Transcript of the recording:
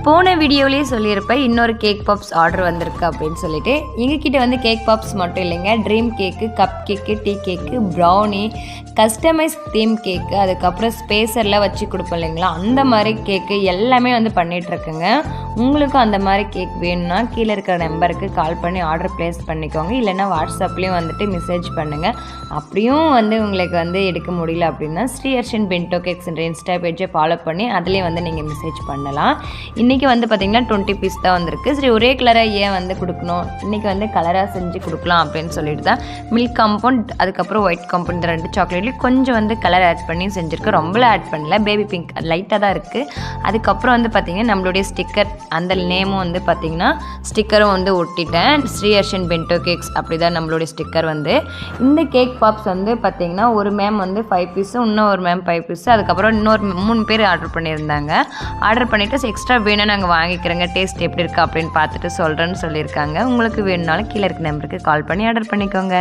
போன வீடியோலேயே சொல்லியிருப்பேன் இன்னொரு கேக் பாப்ஸ் ஆர்டர் வந்திருக்கு அப்படின்னு சொல்லிட்டு. எங்ககிட்ட வந்து கேக் பாப்ஸ் மட்டும் இல்லைங்க, ட்ரீம் கேக்கு, கப் கேக்கு, டீ கேக்கு, ப்ரௌனி, கஸ்டமைஸ் தீம் கேக்கு, அதுக்கப்புறம் ஸ்பேசர்லாம் வச்சு கொடுப்போம் இல்லைங்களா, அந்த மாதிரி கேக்கு எல்லாமே வந்து பண்ணிகிட்ருக்குங்க. உங்களுக்கும் அந்த மாதிரி கேக் வேணும்னா கீழே இருக்கிற நம்பருக்கு கால் பண்ணி ஆர்டர் ப்ளேஸ் பண்ணிக்கோங்க. இல்லைன்னா வாட்ஸ்அப்லேயும் வந்துட்டு மெசேஜ் பண்ணுங்கள். அப்படியும் வந்து உங்களுக்கு வந்து எடுக்க முடியல அப்படின்னா ஸ்ரீஹர்ஷன் பென்டோ கேக்ஸ்ன்ற இன்ஸ்டா பேஜை ஃபாலோ பண்ணி அதுலேயே வந்து நீங்கள் மெசேஜ் பண்ணலாம். இன்றைக்கி வந்து பார்த்திங்கன்னா 20 பீஸ் தான் வந்திருக்கு. சரி, ஒரே கலராக ஏன் வந்து கொடுக்கணும், இன்றைக்கி வந்து கலராக செஞ்சு கொடுக்கலாம் அப்படின்னு சொல்லிட்டு தான் மில்க் காம்பவுண்ட் அதுக்கப்புறம் ஒயிட் காம்பவுண்ட் இந்த 2 சாக்லேட்லேயும் கொஞ்சம் வந்து கலர் ஆட் பண்ணி செஞ்சுருக்கு. ரொம்பலாம் ஆட் பண்ணல, பேபி பிங்க் லைட்டாக தான் இருக்குது. அதுக்கப்புறம் வந்து பார்த்திங்கன்னா நம்மளுடைய ஸ்டிக்கர், அந்த நேமும் வந்து பார்த்திங்கன்னா ஸ்டிக்கரும் வந்து ஒட்டிட்டேன். ஸ்ரீஹர்ஷன் பென்டோ கேக்ஸ் அப்படி தான் நம்மளுடைய ஸ்டிக்கர் வந்து. இந்த கேக் பாப்ஸ் வந்து பார்த்திங்கன்னா ஒரு மேம் வந்து 5 பீஸு, இன்னும் ஒரு மேம் 5 பீஸு, அதுக்கப்புறம் இன்னொரு 3 பேர் ஆர்டர் பண்ணியிருந்தாங்க. ஆர்டர் பண்ணிவிட்டு எக்ஸ்ட்ரா வேணும் நாங்கள் வாங்கிக்கிறோங்க, டேஸ்ட் எப்படி இருக்குது அப்படின்னு பார்த்துட்டு சொல்கிறேன்னு சொல்லியிருக்காங்க. உங்களுக்கு வேணுனாலும் கீழே இருக்க நம்பருக்கு கால் பண்ணி ஆர்டர் பண்ணிக்கோங்க.